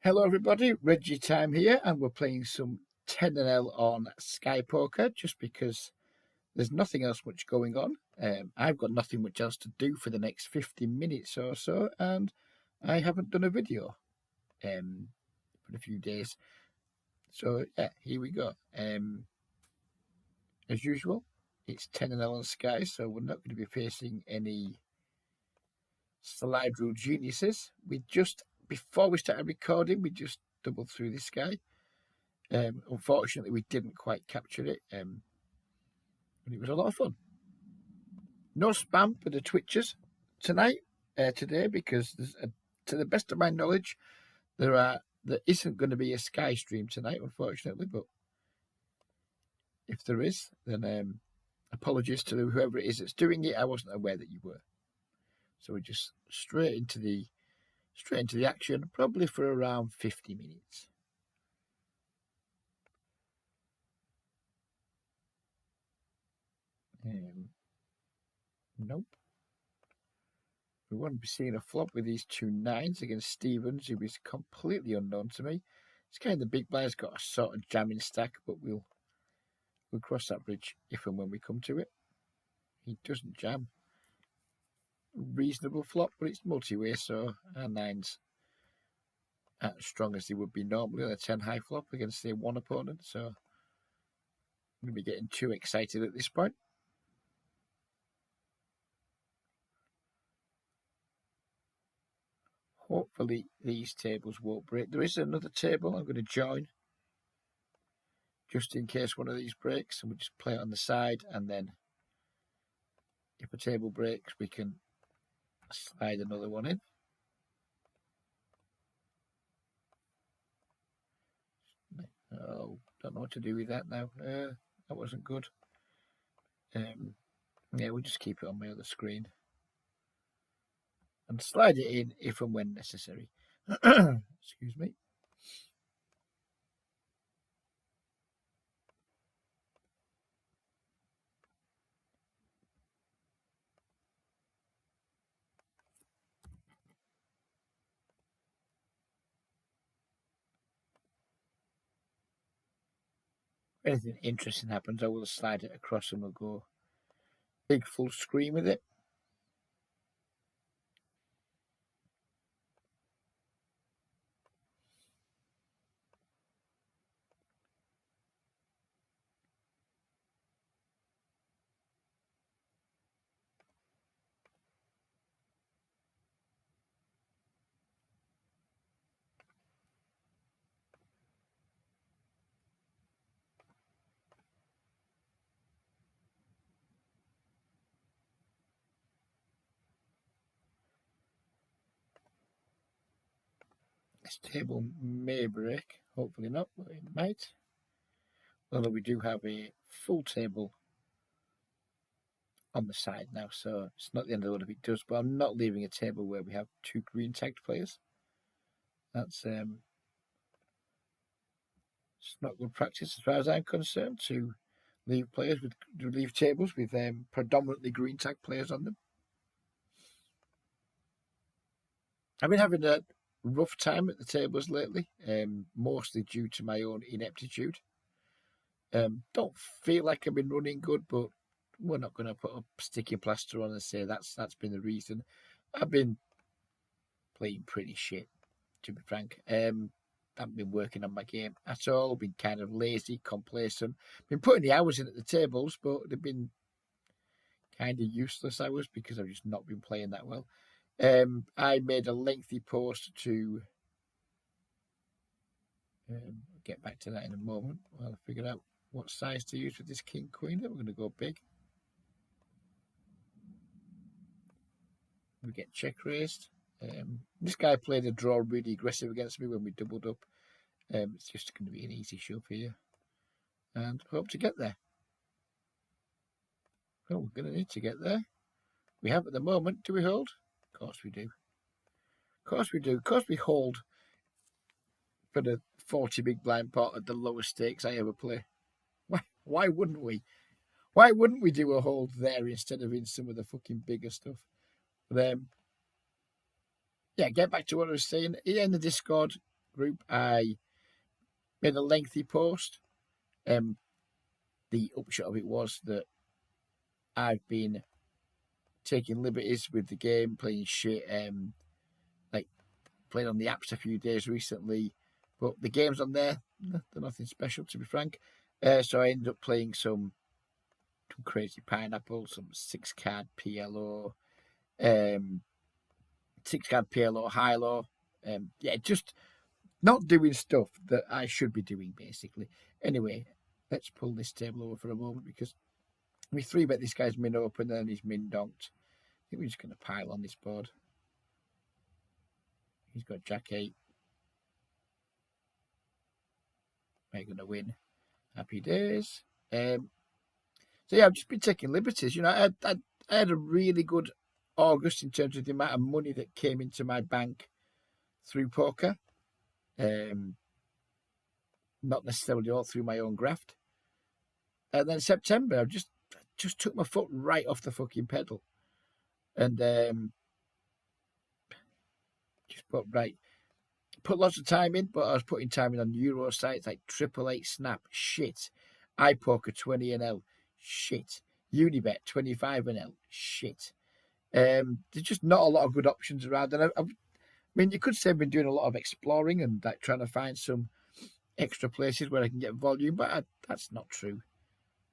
Hello everybody, Reggie Time here, and we're playing some 10NL on Sky Poker just because there's nothing else much going on. I've got nothing much else to do for the next 50 minutes or so, and I haven't done a video for a few days. So yeah, here we go. As usual, it's 10NL on Sky, so we're not going to be facing any slide rule geniuses. Before we started recording, we just doubled through this guy. Unfortunately, we didn't quite capture it, but it was a lot of fun. No spam for the Twitchers today, because to the best of my knowledge, there isn't going to be a Sky stream tonight, unfortunately. But if there is, then apologies to whoever it is that's doing it. I wasn't aware that you were. So we're just straight into the action, probably for around 50 minutes. Nope. We won't be seeing a flop with these two nines against Stevens, who is completely unknown to me. It's kind of the big player's got a sort of jamming stack, but we'll cross that bridge if and when we come to it. He doesn't jam. Reasonable flop, but it's multi-way, so our nines aren't as strong as they would be normally on a 10 high flop against the one opponent, so I'm going to be getting too excited at this point. Hopefully these tables won't break. There is another table I'm going to join just in case one of these breaks, and we'll just play it on the side, and then if a table breaks we can slide another one in. Oh, don't know what to do with that now. That wasn't good. Yeah, we'll just keep it on my other screen and slide it in if and when necessary. Excuse me. If anything interesting happens, I will slide it across and we'll go big full screen with it. This table may break, hopefully not, but it might. Although we do have a full table on the side now, so it's not the end of the world if it does, but I'm not leaving a table where we have two green tagged players. That's it's not good practice as far as I'm concerned to leave tables with predominantly green tag players on them. I've been having a rough time at the tables lately, mostly due to my own ineptitude. Don't feel like I've been running good, but we're not going to put a sticky plaster on and say that's been the reason. I've been playing pretty shit, to be frank. Haven't been working on my game at all. Been kind of lazy, complacent. Been putting the hours in at the tables, but they've been kind of useless hours because I've just not been playing that well. I made a lengthy post to get back to that in a moment while I figure out what size to use with this king queen. We're going to go big. We get check raised. This guy played a draw really aggressive against me when we doubled up. It's just going to be an easy shove here, and hope to get there. Oh, we're going to need to get there. We have at the moment. Do we hold? Of course we do. Of course we do. Of course we hold for the 40 big blind pot at the lowest stakes I ever play. Why wouldn't we? Why wouldn't we do a hold there instead of in some of the fucking bigger stuff? But yeah, get back to what I was saying. Here in the Discord, group, I made a lengthy post. The upshot of it was that I've been taking liberties with the game, playing shit, like played on the apps a few days recently, but the games on there, they're nothing special, to be frank. So I ended up playing some crazy pineapple, some 6-card PLO, 6-card PLO high low. Yeah, just not doing stuff that I should be doing, basically. Anyway, let's pull this table over for a moment because we 3-bet this guy's min open and he's min donked. I think we're just going to pile on this board. He's got Jack 8. We're going to win. Happy days. So yeah, I've just been taking liberties. You know, I had a really good August in terms of the amount of money that came into my bank through poker. Not necessarily all through my own graft. And then September, I just took my foot right off the fucking pedal. And just put lots of time in, but I was putting time in on Euro sites like 888 Snap, shit. iPoker 20NL, shit. Unibet 25NL, shit. There's just not a lot of good options around. And I mean, you could say I've been doing a lot of exploring and like trying to find some extra places where I can get volume, but that's not true.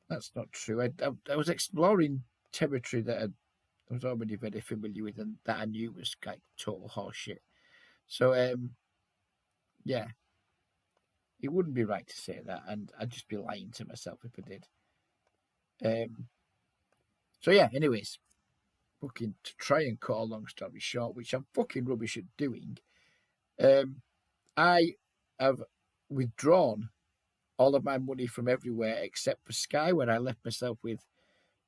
That's not true. I was exploring territory that I was already very familiar with and that I knew was like total horseshit. So, yeah, it wouldn't be right to say that, and I'd just be lying to myself if I did. So yeah, anyways, fucking to try and cut a long story short, which I'm fucking rubbish at doing, I have withdrawn all of my money from everywhere except for Sky, where I left myself with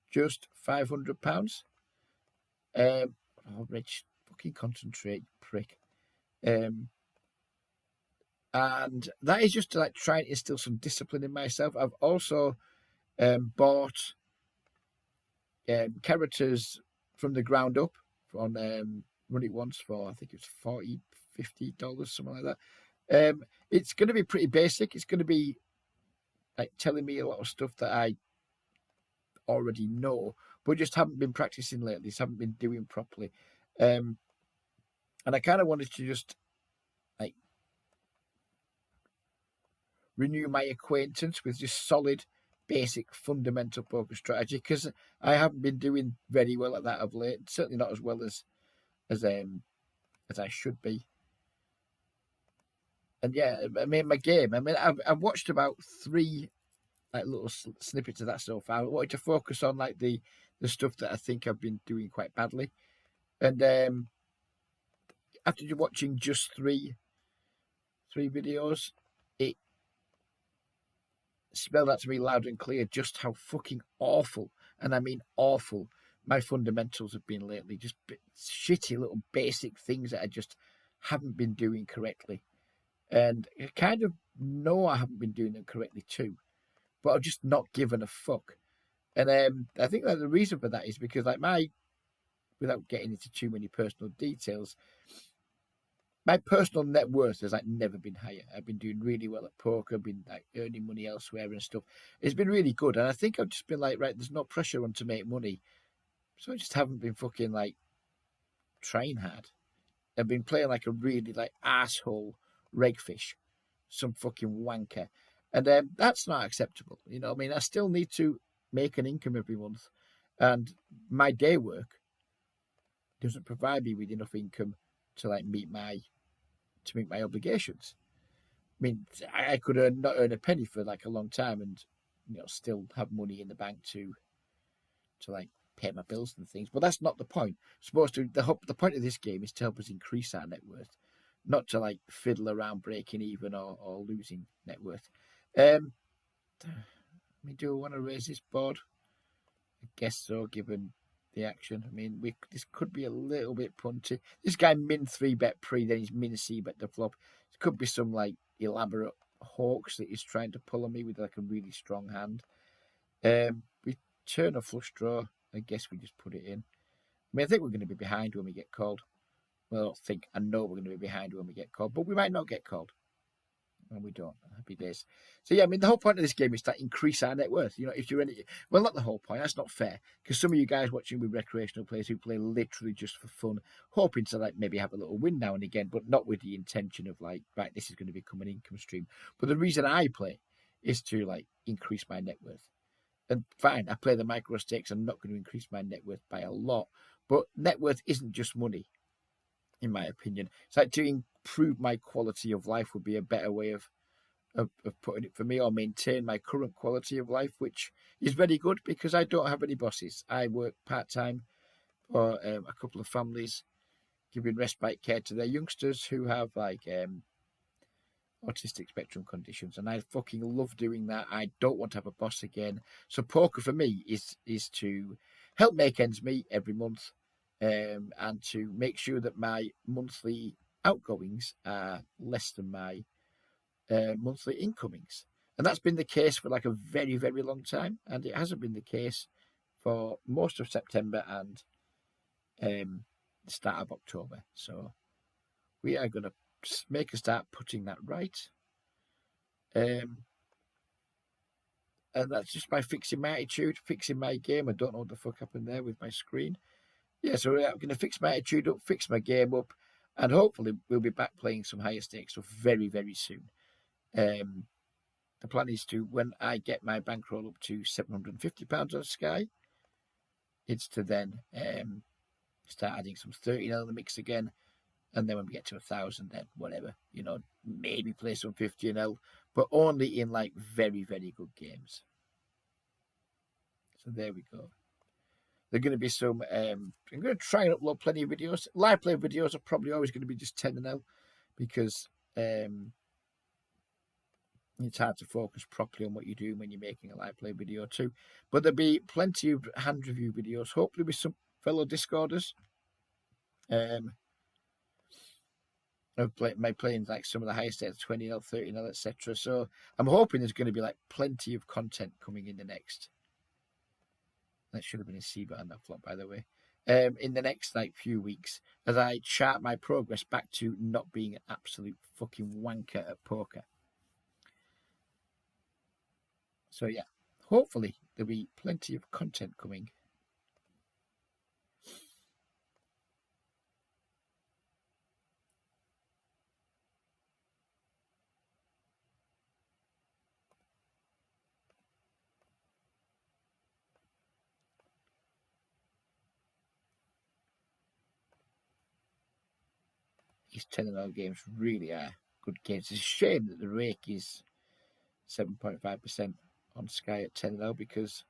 just £500. Oh, Rich, fucking concentrate, prick. And that is just to like try and instill some discipline in myself. I've also bought characters from the ground up on Run It Once for I think it's $40, $50, something like that. It's going to be pretty basic. It's going to be like telling me a lot of stuff that I already know, but just haven't been practicing lately. Just haven't been doing properly. And I kind of wanted to just like renew my acquaintance with just solid, basic, fundamental poker strategy because I haven't been doing very well at that of late. Certainly not as well as I should be. And yeah, I mean, my game. I mean, I've watched about 3 like little snippets of that so far. I wanted to focus on like the stuff that I think I've been doing quite badly. And after watching just three videos, it spelled out to me loud and clear just how fucking awful, and I mean awful, my fundamentals have been lately. Just shitty little basic things that I just haven't been doing correctly. And I kind of know I haven't been doing them correctly too, but I've just not given a fuck. And I think that the reason for that is because like without getting into too many personal details, my personal net worth has like never been higher. I've been doing really well at poker. I've been like earning money elsewhere and stuff. It's been really good. And I think I've just been like, right, there's no pressure on to make money. So I just haven't been fucking like trying hard. I've been playing like a really like asshole regfish, some fucking wanker. And that's not acceptable. You know what I mean? I still need to make an income every month. And my day work doesn't provide me with enough income to like meet my obligations. I mean, I could not earn a penny for like a long time, and still have money in the bank to like pay my bills and things. But that's not the point. The point of this game is to help us increase our net worth, not to like fiddle around breaking even or losing net worth. I mean, do I want to raise this board? I guess so, given the action. I mean, this could be a little bit punty. This guy min 3-bet pre, then he's min c-bet the flop. It could be some like elaborate hoax that he's trying to pull on me with like a really strong hand. We turn a flush draw. I guess we just put it in. I mean, I think we're going to be behind when we get called. Well, I know we're going to be behind when we get called, but we might not get called. And we don't. Happy days. So yeah, I mean, the whole point of this game is to increase our net worth. You know, if you're any, well, not the whole point. That's not fair, because some of you guys watching with recreational players who play literally just for fun, hoping to like maybe have a little win now and again, but not with the intention of like, right, this is going to become an income stream. But the reason I play is to like increase my net worth. And fine, I play the micro stakes. I'm not going to increase my net worth by a lot, but net worth isn't just money, in my opinion. It's like to improve my quality of life would be a better way of putting it for me, or maintain my current quality of life, which is very good because I don't have any bosses. I work part time for a couple of families, giving respite care to their youngsters who have like autistic spectrum conditions, and I fucking love doing that. I don't want to have a boss again. So poker for me is to help make ends meet every month, and to make sure that my monthly outgoings are less than my monthly incomings. And that's been the case for like a very, very long time. And it hasn't been the case for most of September and the start of October. So we are going to make a start putting that right. And that's just by fixing my attitude, fixing my game. I don't know what the fuck happened there with my screen. Yeah, so I'm going to fix my attitude up, fix my game up, and hopefully we'll be back playing some higher stakes stuff very, very soon. The plan is to, when I get my bankroll up to £750 on Sky, it's to then start adding some 30L in the mix again. And then when we get to 1,000, then whatever, you know, maybe play some 50L, but only in like very, very good games. So there we go. There are going to be some, I'm going to try and upload plenty of videos. Live play videos are probably always going to be just 10L because it's hard to focus properly on what you're doing when you're making a live play video too. But there'll be plenty of hand review videos, hopefully with some fellow Discorders. Of playing like some of the highest stakes, 20L, 30L, etc. So I'm hoping there's going to be like plenty of content coming in the next. That should have been a C button that flop, by the way. In the next like few weeks, as I chart my progress back to not being an absolute fucking wanker at poker. So yeah, hopefully there'll be plenty of content coming. These 10-0 games really are good games. It's a shame that the rake is 7.5% on Sky at 10-0 because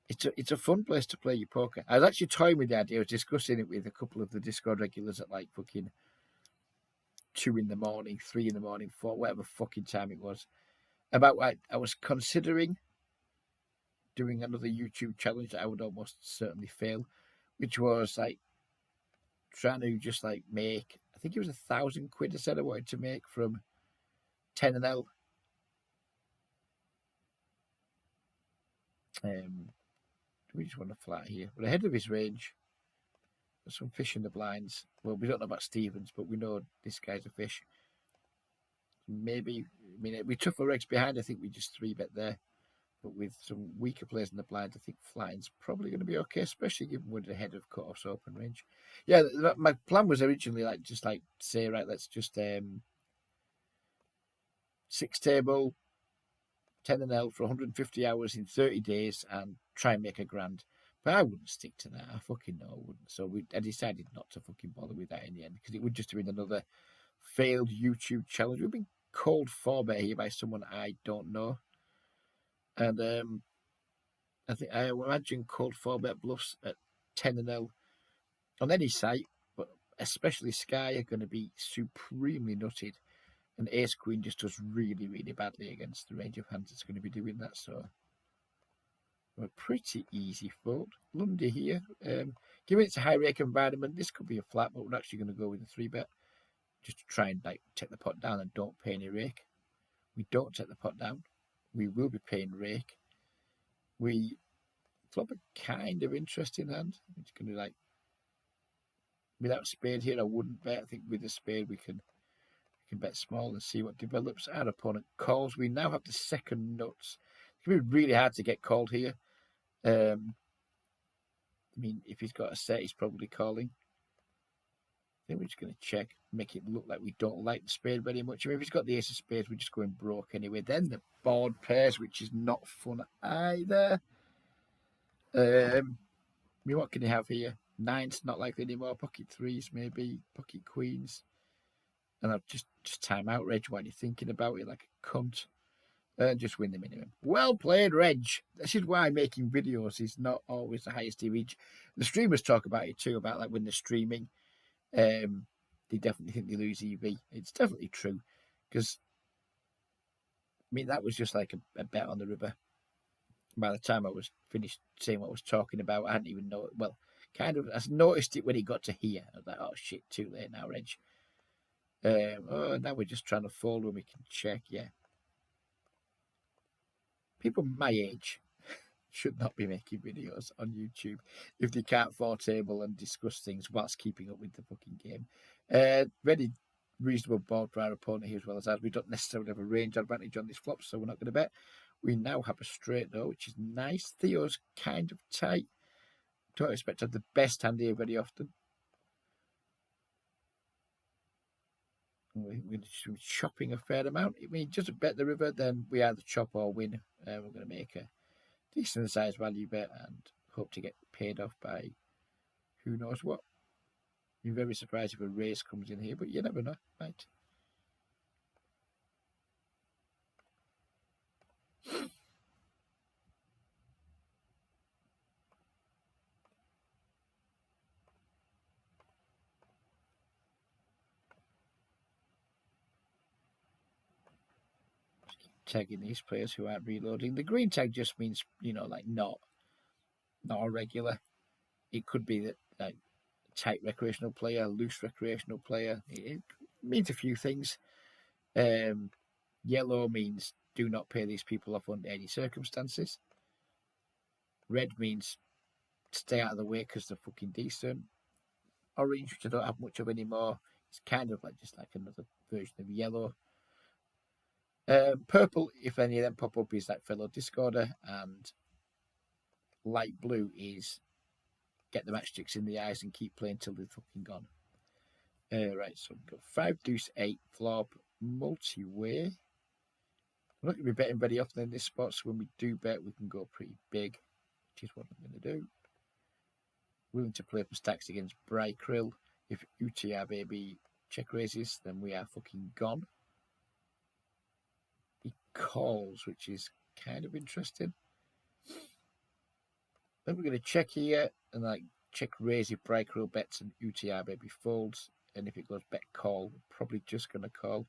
it's a fun place to play your poker. I was actually toying with the idea. I was discussing it with a couple of the Discord regulars at like fucking 2 in the morning, 3 in the morning, 4, whatever fucking time it was. About what I was considering doing another YouTube challenge that I would almost certainly fail, which was like trying to just like make, I think it was £1,000 I said I wanted to make from 10L. We just want to flat here. We're ahead of his range. There's some fish in the blinds. Well, we don't know about Stevens, but we know this guy's a fish. Maybe, I mean, we tougher eggs behind. I think we just 3-bet there. But with some weaker players in the blind, I think flatting's probably going to be okay, especially given we're ahead of cut-off's open range. Yeah, my plan was originally like just like say, right, let's just 6 table, 10L for 150 hours in 30 days and try and make a grand. But I wouldn't stick to that. I fucking know I wouldn't. So I decided not to fucking bother with that in the end because it would just have been another failed YouTube challenge. We've been called 4-bet here by someone I don't know. And I think I imagine called 4-bet bluffs at 10L on any site, but especially Sky, are going to be supremely nutted. And Ace Queen just does really, really badly against the range of hands that's going to be doing that. So a pretty easy fold. Lundy here. Given it's a high rake environment, this could be a flat, but we're actually going to go with a 3-bet just to try and like take the pot down and don't pay any rake. We don't take the pot down. We will be paying rake. We flop a kind of interesting hand. It's going to like, without spade here, I wouldn't bet. I think with the spade we can can bet small and see what develops. Our opponent calls. We now have the second nuts. It's going to be really hard to get called here. I mean, if he's got a set, he's probably calling. I think we're just going to check, make it look like we don't like the spade very much. I mean, if he's got the ace of spades, we're just going broke anyway. Then the board pairs, which is not fun either. I mean, what can you have here? Nines, not likely anymore. Pocket threes, maybe. Pocket queens. And I'll just time out, Reg, while you're thinking about it like a cunt. And just win the minimum. Well played, Reg. This is why making videos is not always the highest EV. The streamers talk about it too, about like when they're streaming. They definitely think they lose EV. It's definitely true. Because, I mean, that was just like a bet on the river. By the time I was finished saying what I was talking about, I hadn't even know it. Well, kind of, I noticed it when it got to here. I was like, oh shit, too late now, Reg. Now we're just trying to fold when we can check, yeah. People my age should not be making videos on YouTube if they can't four table and discuss things whilst keeping up with the fucking game. Very reasonable board for our opponent here as well as ours. We don't necessarily have a range advantage on this flop, so we're not going to bet. We now have a straight though, which is nice. Theo's kind of tight. Don't expect to have the best hand here very often. We're going to be chopping a fair amount. I mean, just bet the river, then we either chop or win. We're going to make a decent sized value bet and hope to get paid off by who knows what. You're very surprised if a race comes in here, but you never know, right? Tagging these players who aren't reloading. The green tag just means, you know, like not a regular. It could be that like tight recreational player, loose recreational player. It means a few things. Yellow means do not pay these people off under any circumstances. Red means stay out of the way because they're fucking decent. Orange, which I don't have much of anymore, it's kind of like just like another version of yellow. Purple, if any of them pop up, is like fellow discorder, and light blue is get the matchsticks in the eyes and keep playing till they're fucking gone. Right, so we've got 5 deuce 8 flop multi-way. We're not going to be betting very often in this spot, so when we do bet, we can go pretty big, which is what I'm going to do. Willing to play for stacks against Bry Krill. If UTR baby check raises, then we are fucking gone. He calls, which is kind of interesting. Then we're going to check here and like check raise if Bry Krill bets and UTR baby folds. And if it goes bet call, we're probably just going to call.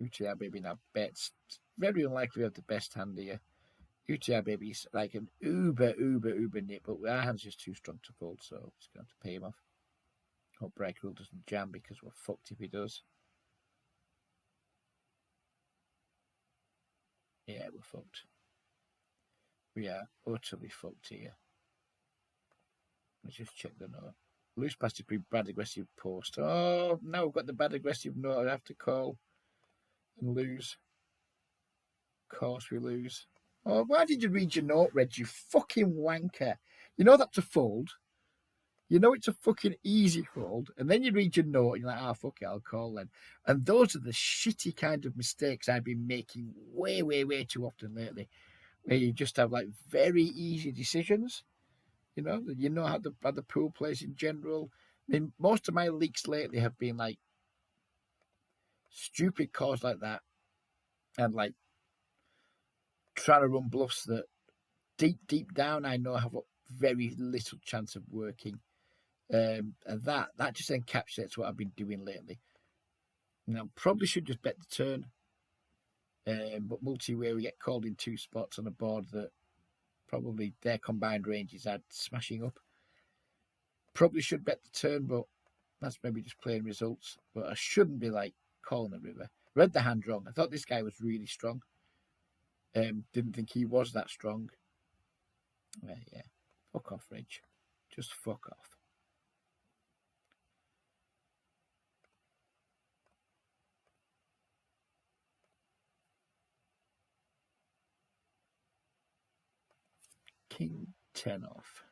UTR baby now bets. It's very unlikely we have the best hand here. UTR baby is like an uber nip, but our hand's just too strong to fold, so it's going to have to pay him off. Hope Bry Krill doesn't jam because we're fucked if he does. Yeah, we're fucked. We are utterly fucked here. Let's just check the note. Loose pass to be bad aggressive post. Oh, now we've got the bad aggressive note. I have to call and lose. Of course we lose. Oh, why did you read your note, Reg, you fucking wanker? You know that's a fold. You know it's a fucking easy fold. And then you read your note and you're like, ah, fuck it, I'll call then. And those are the shitty kind of mistakes I've been making way too often lately. Where you just have like very easy decisions. You know how the pool plays in general. I mean, most of my leaks lately have been like stupid calls like that. And like trying to run bluffs that deep down I know have a very little chance of working. And that just encapsulates what I've been doing lately. Now, probably should just bet the turn. But multi-way, we get called in 2 spots on a board that probably their combined ranges are smashing up. Probably should bet the turn, but that's maybe just playing results. But I shouldn't be like calling the river. Read the hand wrong. I thought this guy was really strong. Didn't think he was that strong. Yeah. Fuck off, Reg. Just fuck off. king 10 off.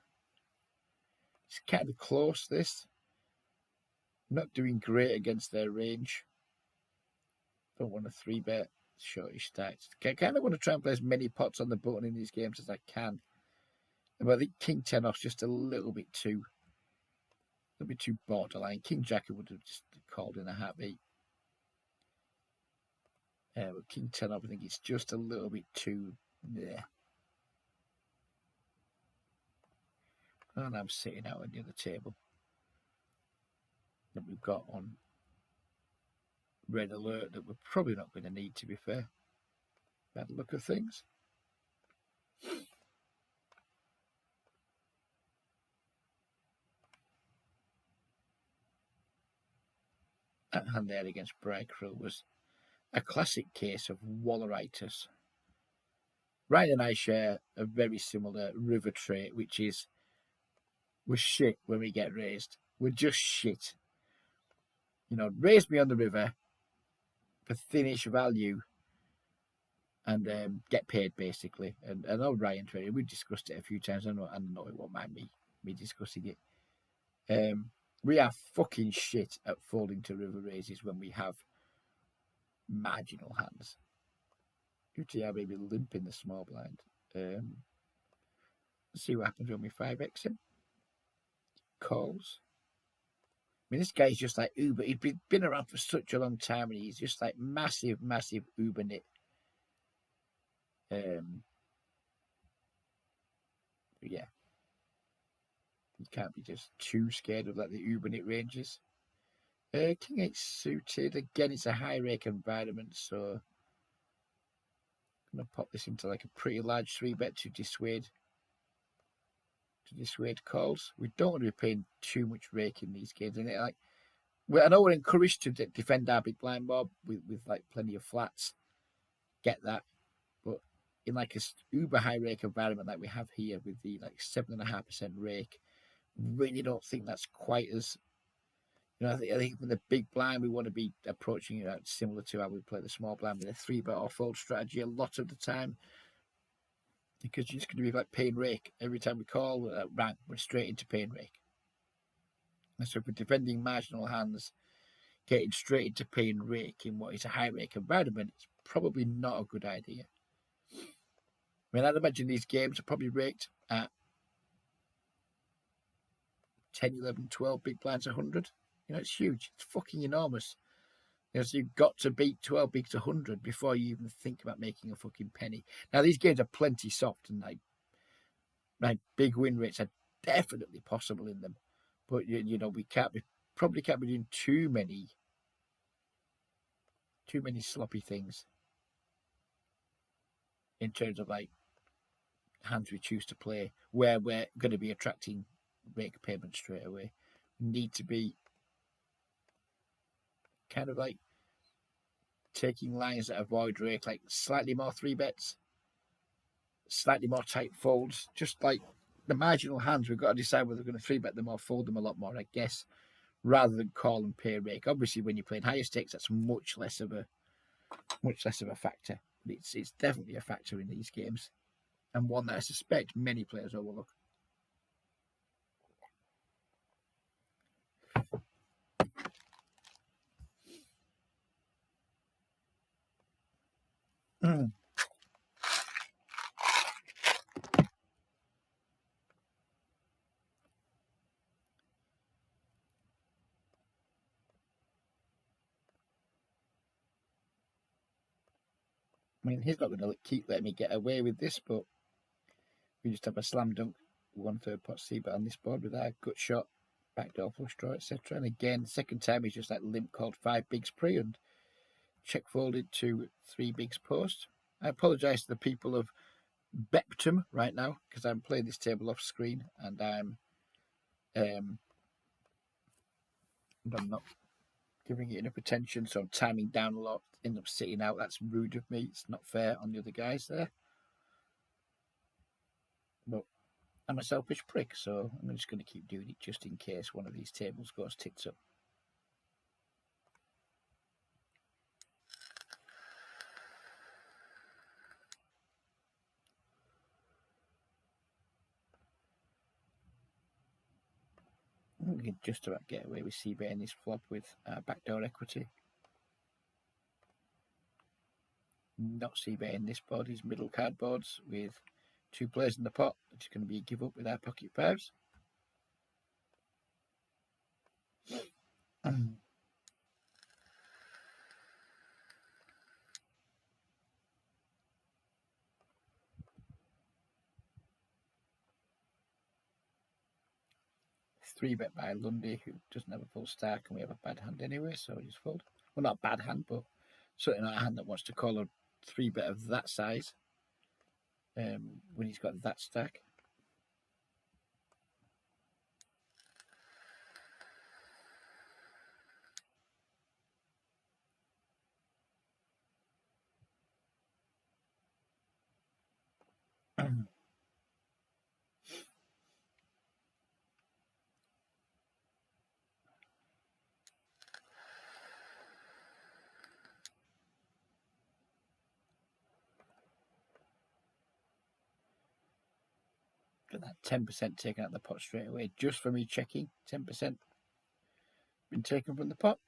It's kind of close, this. Not doing great against their range. Don't want a 3-bet shortish stacks. I kind of want to try and play as many pots on the button in these games as I can. But I think king 10 off's just a little bit too borderline. King jack would have just called in a heartbeat. But king 10 off, I think it's just a little bit too there. And I'm sitting out on the other table that we've got on red alert that we're probably not going to need, to be fair. Bad look of things. That hand there against Briarcrow was a classic case of Walleritis. Ryan and I share a very similar river trait, which is we're shit when we get raised. We're just shit. You know, raise me on the river for thinnish value and get paid, basically. And I know Ryan, we've discussed it a few times. I know it won't mind me discussing it. We are fucking shit at folding to river raises when we have marginal hands. UTR maybe limp in the small blind. Let's see what happens when we 5x him. Calls. I mean, this guy's just like Uber. He's been around for such a long time, and he's just like massive Uber nit. Yeah. You can't be just too scared of like the Uber nit ranges. King 8 suited. Again, it's a high rake environment, so I'm going to pop this into like a pretty large 3-bet to dissuade calls. We don't want to be paying too much rake in these games. And I know we're encouraged to defend our big blind mob with like plenty of flats. Get that. But in like a uber high rake environment like we have here with the like 7.5% rake, really don't think that's quite as, you know, I think with the big blind we want to be approaching it similar to how we play the small blind with a 3-bet or fold strategy a lot of the time, because you're just going to be like paying rake every time we call. Right, we're straight into paying rake. And so if we're defending marginal hands, getting straight into paying rake in what is a high rake environment, it's probably not a good idea. I mean, I'd imagine these games are probably raked at 10, 11, 12 big blinds 100. You know, it's huge. It's fucking enormous. You know, so you've got to beat 12 bigs 100 before you even think about making a fucking penny. Now, these games are plenty soft, and like big win rates are definitely possible in them. But, you know, we probably can't be doing too many sloppy things in terms of like hands we choose to play where we're going to be attracting rake payment straight away. We need to be kind of like taking lines that avoid rake, like slightly more 3-bets, slightly more tight folds, just like the marginal hands. We've got to decide whether we're going to 3-bet them or fold them a lot more, I guess, rather than call and pay rake. Obviously, when you're playing higher stakes, that's much less of a factor. But it's definitely a factor in these games, and one that I suspect many players overlook. I mean, he's not going to keep letting me get away with this, but we just have a slam dunk 1/3 pot C-bet on this board with our gut shot, backdoor flush draw, etc. And again, the second time he's just like limp called 5 bigs pre and check folded to 3 bigs post. I apologise to the people of Beptum right now because I'm playing this table off screen and I'm not giving it enough attention, so I'm timing down a lot, end up sitting out. That's rude of me. It's not fair on the other guys there. But I'm a selfish prick, so I'm just going to keep doing it just in case one of these tables goes tits up. We can just about get away with c-betting this flop with backdoor equity. Not c-betting this board, is middle cardboards with 2 players in the pot. It's going to be a give up with our pocket pairs. Three bet by Lundy, who doesn't have a full stack, and we have a bad hand anyway, so we just fold. Well, not a bad hand, but certainly not a hand that wants to call a 3-bet of that size when he's got that stack. Got that 10% taken out of the pot straight away, just for me checking. 10% been taken from the pot.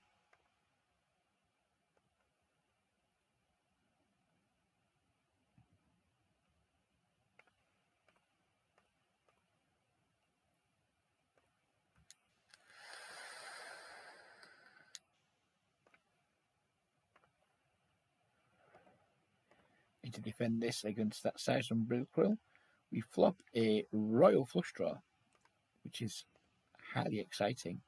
Need to defend this against that size from Brill. We flop a royal flush draw, which is highly exciting.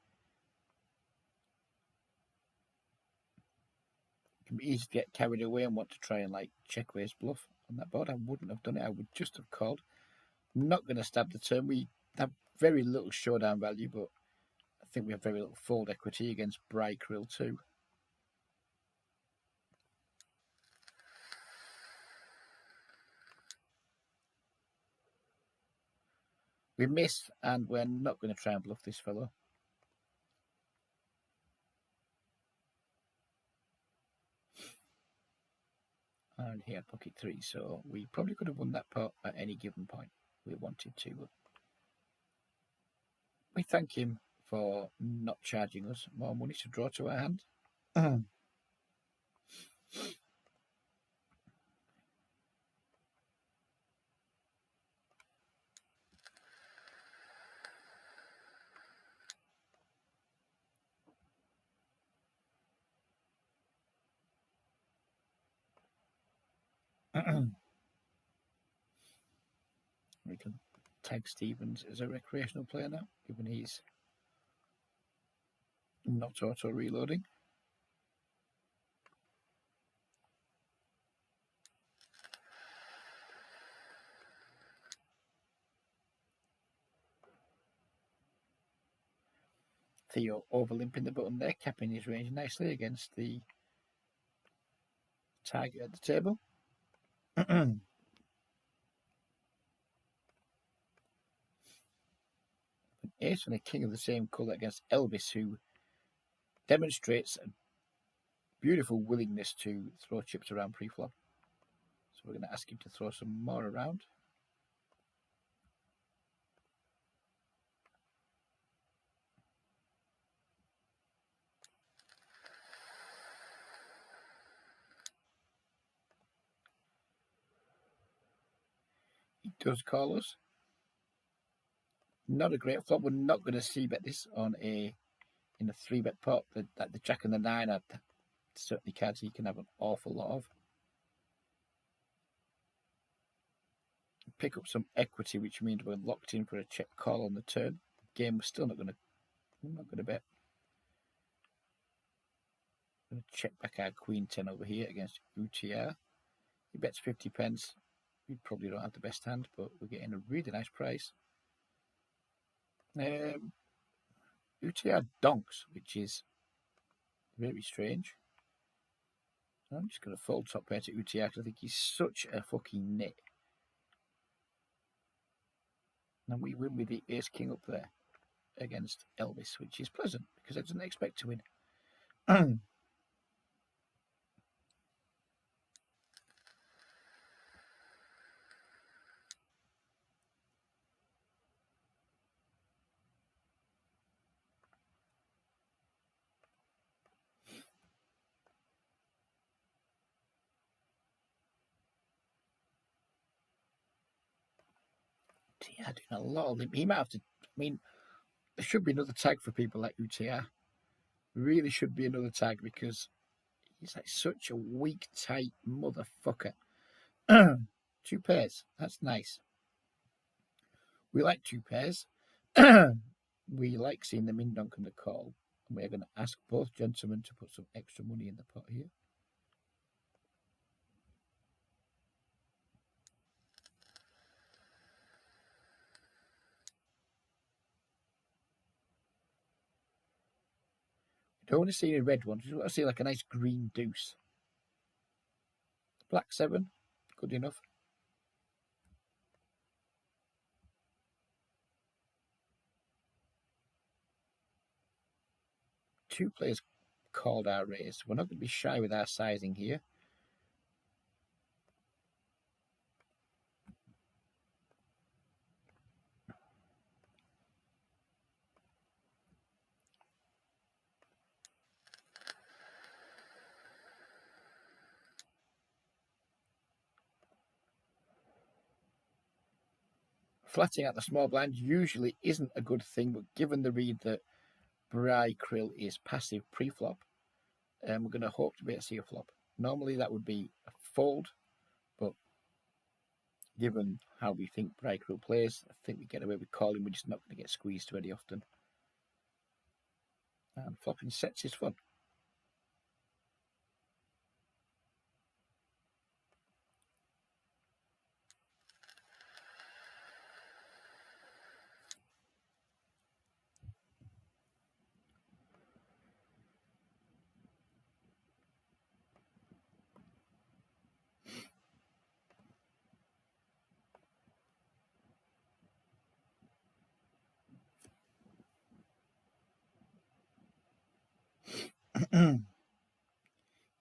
It can be easy to get carried away and want to try and like check raise bluff on that board. I wouldn't have done it. I would just have called. I'm not going to stab the turn. We have very little showdown value, but I think we have very little fold equity against Bry Krill too. We miss, and we're not going to try and bluff this fellow. And he had pocket 3, so we probably could have won that pot at any given point we wanted to. But we thank him for not charging us more money to draw to our hand. We can tag Stevens as a recreational player now, given he's not auto reloading. Theo overlimping the button there, capping his range nicely against the target at the table. An ace and a king of the same colour against Elvis, who demonstrates a beautiful willingness to throw chips around pre-flop. So we're going to ask him to throw some more around. He does call us. Not a great flop. We're not going to c-bet this on in a 3-bet pot. The jack and the 9 are certainly cards he can have an awful lot of. Pick up some equity, which means we're locked in for a check call on the turn. Game we're still not going to bet. I'm going to check back our Queen 10 over here against UTR. He bets 50 pence. We probably don't have the best hand, but we're getting a really nice price. UTR donks, which is very strange. I'm just going to fold top pair to UTR because I think he's such a fucking nit. And we win with the ace king up there against Elvis, which is pleasant because I didn't expect to win. UTR doing a lot of limp. He might have to. I mean, there should be another tag for people like UTR. Really should be another tag because he's like such a weak, tight motherfucker. 2 pairs. That's nice. We like 2 pairs. We like seeing them in Dunk and the Call. And we're going to ask both gentlemen to put some extra money in the pot here. We don't want to see any red ones. We want to see like a nice green deuce. Black 7. Good enough. Two players called our raise. We're not going to be shy with our sizing here. Flatting out the small blind usually isn't a good thing, but given the read that Bry Krill is passive pre-flop, we're going to hope to be able to see a flop. Normally that would be a fold, but given how we think Bry Krill plays, I think we get away with calling. We're just not going to get squeezed very often. And flopping sets is fun.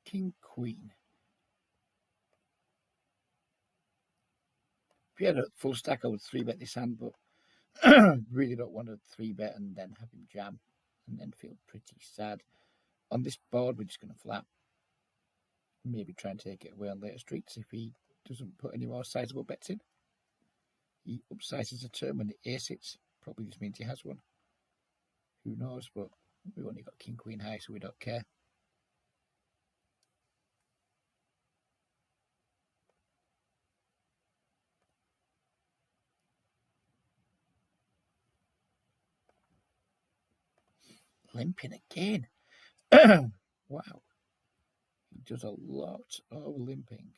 King, Queen. If you had a full stack, I would 3-bet this hand, but really don't want to 3-bet and then have him jam and then feel pretty sad. On this board, we're just going to flat. Maybe try and take it away on later streets if he doesn't put any more sizable bets in. He upsizes a turn when the ace hits. Probably just means he has one. Who knows, but we've only got King, Queen high, so we don't care. Limping again. Wow. He does a lot of limping.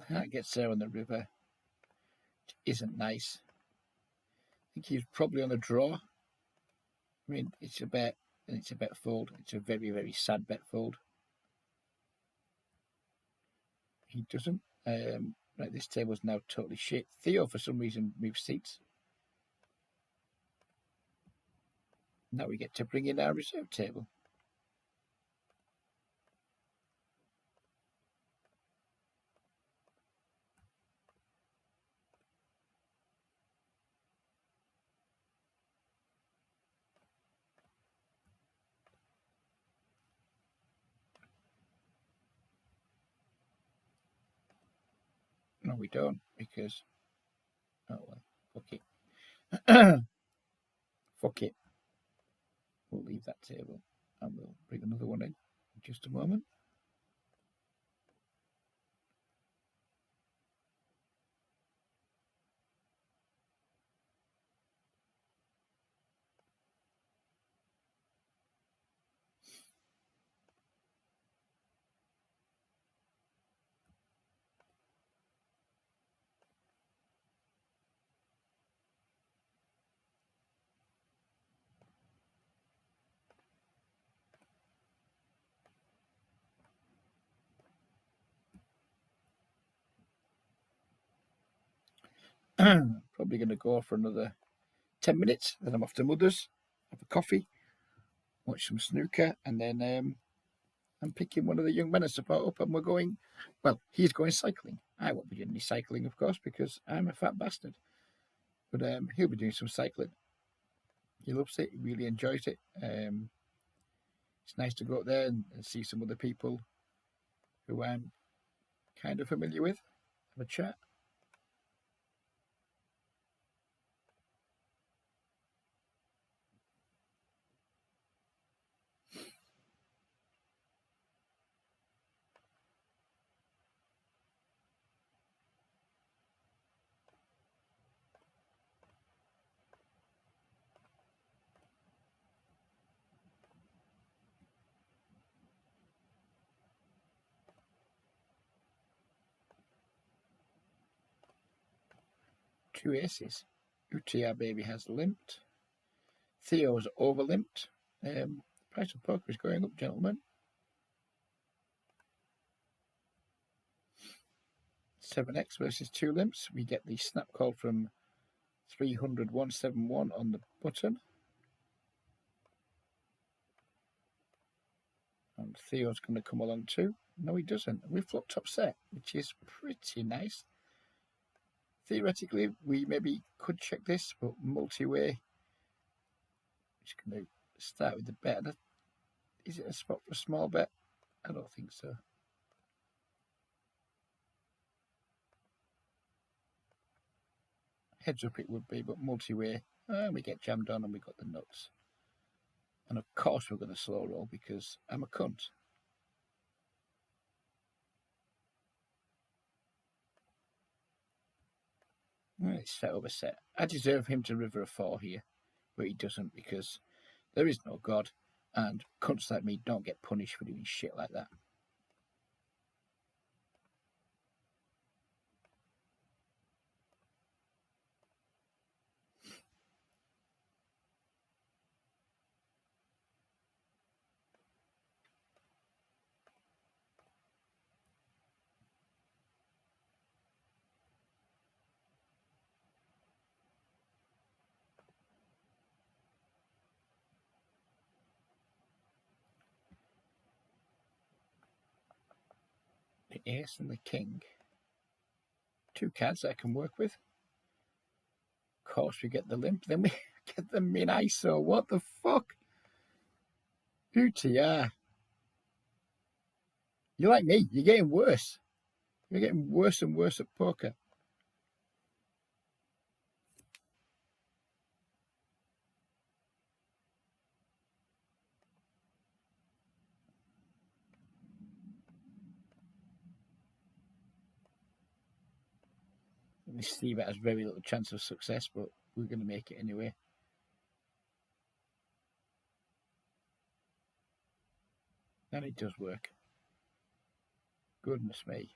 That gets there on the river. Which isn't nice. I think he's probably on a draw. I mean, it's a bet, and it's a bet fold. It's a very, very sad bet fold. He doesn't. Right, this table's now totally shit. Theo, for some reason, moves seats. Now we get to bring in our reserve table. No, we don't, because... Oh, well, fuck it. Fuck it. We'll leave that table, and we'll bring another one in just a moment. Probably going to go for another 10 minutes, then I'm off to Mother's. have a coffee, watch some snooker, and then I'm picking one of the young men I support up, and we're going. Well, he's going cycling. I won't be doing any cycling, of course, because I'm a fat bastard. But he'll be doing some cycling. He loves it. He really enjoys it. It's nice to go up there and see some other people who I'm kind of familiar with. Have a chat. Two aces. UTR baby has limped. Theo's over limped. Price of poker is going up, gentlemen. 7x versus 2 limps. We get the snap call from 300 171 on the button. And Theo's going to come along too. No, he doesn't. We flop top set, which is pretty nice. Theoretically, we maybe could check this, but multi-way. Just going to start with the bet. Is it a spot for a small bet? I don't think so. Heads up it would be, but multi-way. We get jammed on and we got the nuts. And of course we're going to slow roll because I'm a cunt. Right, set over set. I deserve him to river a 4 here, but he doesn't because there is no God, and cunts like me don't get punished for doing shit like that. The ace and the king. 2 cards that I can work with. Of course we get the limp, then we get the min ISO. What the fuck? UTR. You're like me, you're getting worse. You're getting worse and worse at poker. This Steve has very little chance of success, but we're going to make it anyway. And it does work. Goodness me.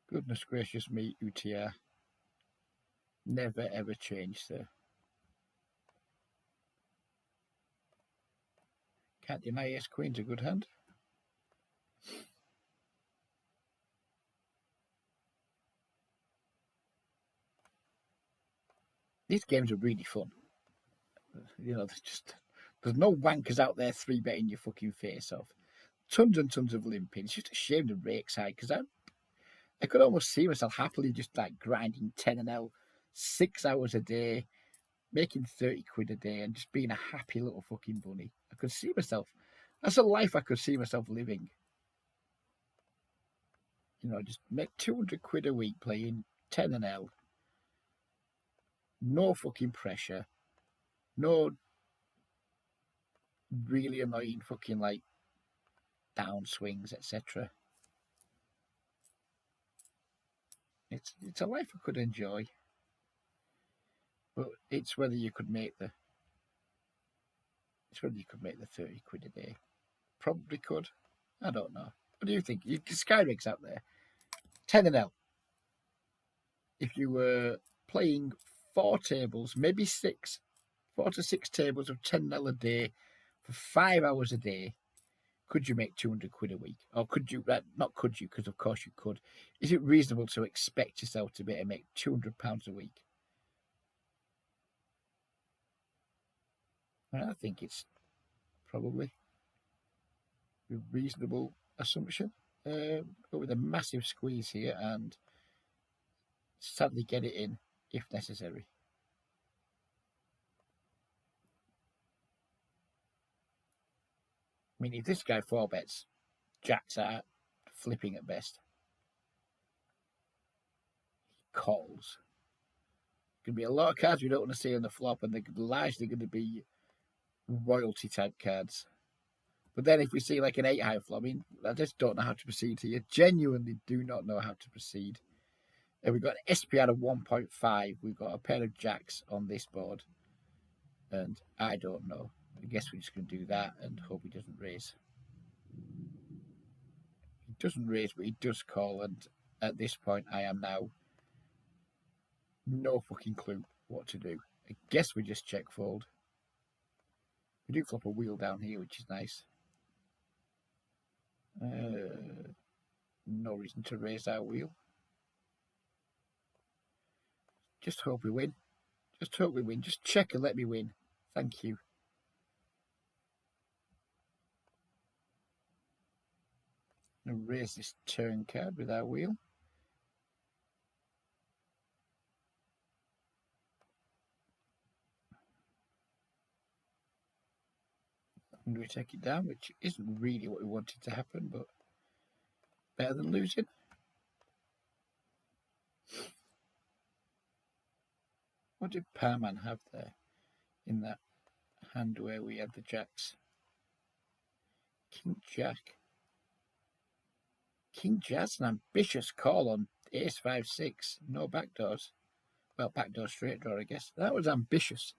Goodness gracious me, UTR. Never ever change, sir. Can't deny Ace Queen's a good hand. These games are really fun. You know, there's no wankers out there 3-betting your fucking face off. Tons and tons of limping. It's just a shame the rake's high because I could almost see myself happily just like grinding 10 and L 6 hours a day, making 30 quid a day and just being a happy little fucking bunny. I could see myself. That's a life I could see myself living. You know, just make 200 quid a week playing 10 and L. No fucking pressure. No really annoying fucking like down swings, etc. It's a life I could enjoy. But it's whether you could make the 30 quid a day. Probably could. I don't know. What do you think? You Sky rigs out there. 10 and L. If you were playing 4 tables, maybe 6, 4 to 6 tables of 10 L a day for 5 hours a day, could you make 200 quid a week? Or could you, not could you, because of course you could. Is it reasonable to expect yourself to be able to make £200 a week? I think it's probably a reasonable assumption. But with a massive squeeze here and sadly get it in if necessary. I mean, if this guy 4-bets, jacks are flipping at best. Calls. Going to be a lot of cards we don't want to see on the flop, and they're largely going to be royalty type cards. But then if we see like an 8-high flop, I mean, I just don't know how to proceed here. Genuinely do not know how to proceed. And we've got an SPR of 1.5. We've got a pair of jacks on this board. And I don't know. I guess we're just going to do that and hope he doesn't raise. He doesn't raise, but he does call. And at this point, I am now no fucking clue what to do. I guess we just check fold. We do flop a wheel down here, which is nice. No reason to raise our wheel. Just hope we win. Just hope we win. Just check and let me win. Thank you. And raise this turn card with our wheel. And we take it down, which isn't really what we wanted to happen, but better than losing. What did Parman have there in that hand where we had the jacks? King Jack. King Jack's an ambitious call on ace 5-6. No backdoors. Well, backdoor straight draw, I guess. That was ambitious.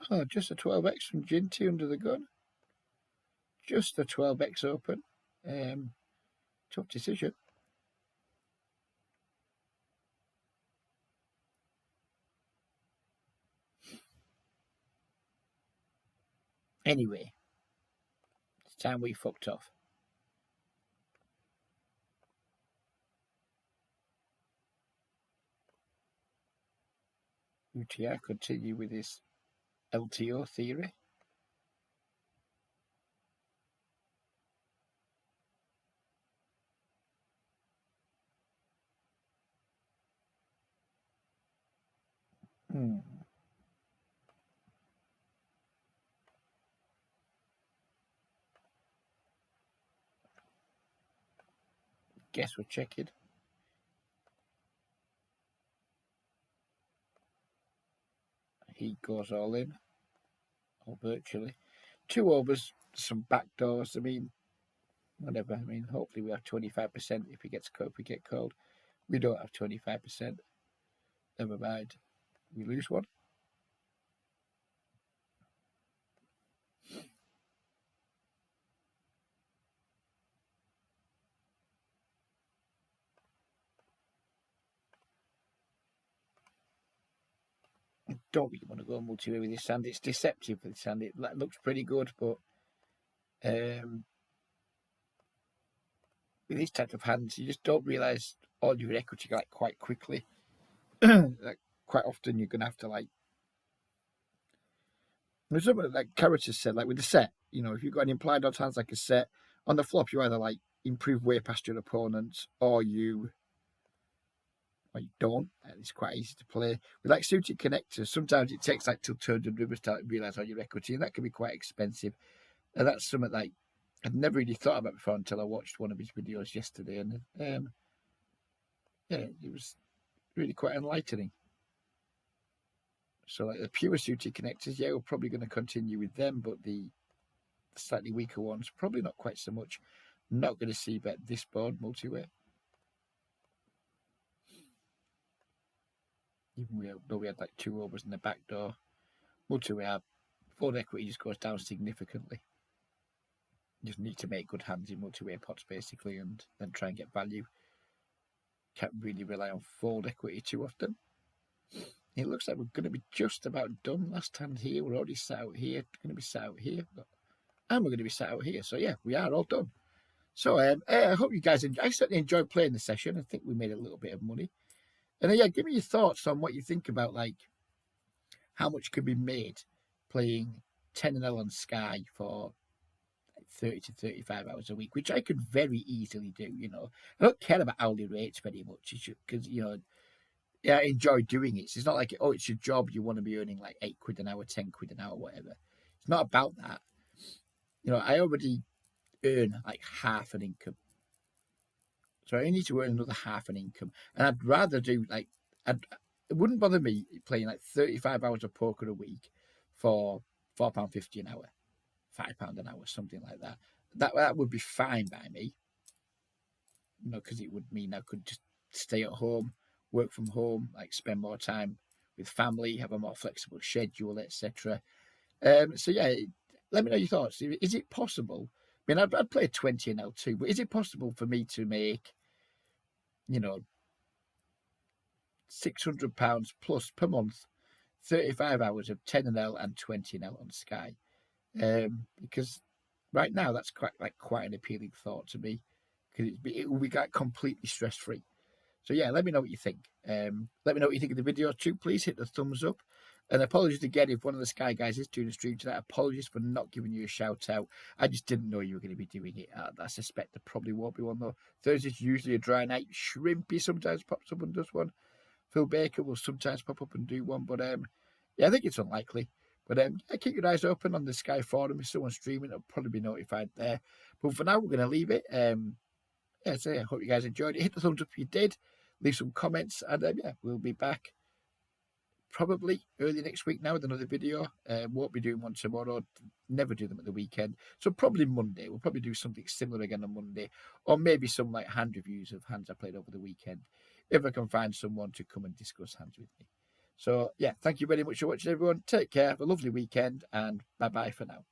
Oh, just a 12x from Ginty under the gun. Just a 12x open. Tough decision. Anyway, it's time we fucked off. UTR continue with his LTO theory. Guess we're checking. He goes all in, or virtually. 2 overs, some backdoors. I mean, whatever. I mean, hopefully we have 25% if he gets called. If we get called, we don't have 25%. Never mind. We lose one. I don't really want to go multi-way with this hand. It's deceptive with this hand. It looks pretty good, but with these type of hands, you just don't realise all your equity like quite quickly. Like quite often, you're gonna have to like. There's something like characters said, like with the set. You know, if you've got an implied odds hands like a set on the flop, you either like improve way past your opponents, or you don't, and it's quite easy to play. With like suited connectors, sometimes it takes like till turns and rivers to realise all your equity, and that can be quite expensive. And that's something like I'd never really thought about before until I watched one of his videos yesterday, and yeah, it was really quite enlightening. So like the pure suited connectors, yeah, we're probably going to continue with them, but the slightly weaker ones, probably not quite so much. Not going to see bet this board multi-way. Even though we had like 2 overs in the back door, multi-way our fold equity just goes down significantly. You just need to make good hands in multi-way pots basically, and then try and get value. Can't really rely on fold equity too often. It looks like we're going to be just about done. Last hand here, we're already sat out here. Going to be sat out here, and we're going to be sat out here. So yeah, we are all done. So I hope you guys enjoy. I certainly enjoyed playing the session. I think we made a little bit of money. And yeah, give me your thoughts on what you think about like how much could be made playing 10NL on Sky for 30 to 35 hours a week, which I could very easily do. I don't care about hourly rates very much because yeah, I enjoy doing it. So it's not like it's your job. You want to be earning like £8 an hour, £10 an hour, whatever. It's not about that. I already earn like half an income, so I need to earn another half an income, and I'd rather do like it wouldn't bother me playing like 35 hours of poker a week for £4.50 an hour, £5 an hour, something like that. That would be fine by me, because it would mean I could just stay at home, work from home, like spend more time with family, have a more flexible schedule, etc. So yeah, let me know your thoughts. Is it possible? I mean, I'd play 20NL too, but is it possible for me to make, £600 plus per month, 35 hours of 10NL and 20NL on Sky? Because right now that's quite an appealing thought to me, because it will be completely stress free. So yeah, let me know what you think. Let me know what you think of the video too. Please hit the thumbs up. And apologies again if one of the Sky guys is doing a stream tonight. Apologies for not giving you a shout out. I just didn't know you were going to be doing it. I suspect there probably won't be one though. Thursday's usually a dry night. Shrimpy sometimes pops up and does one. Phil Baker will sometimes pop up and do one. But yeah, I think it's unlikely. But keep your eyes open on the Sky forum. If someone's streaming, it'll probably be notified there. But for now, we're going to leave it. Yeah, so I hope you guys enjoyed it. Hit the thumbs up if you did. Leave some comments. And yeah, we'll be back probably early next week now with another video. Won't be doing one tomorrow. Never do them at the weekend. So probably Monday. We'll probably do something similar again on Monday. Or maybe some like hand reviews of hands I played over the weekend, if I can find someone to come and discuss hands with me. So yeah, thank you very much for watching, everyone. Take care. Have a lovely weekend, and bye-bye for now.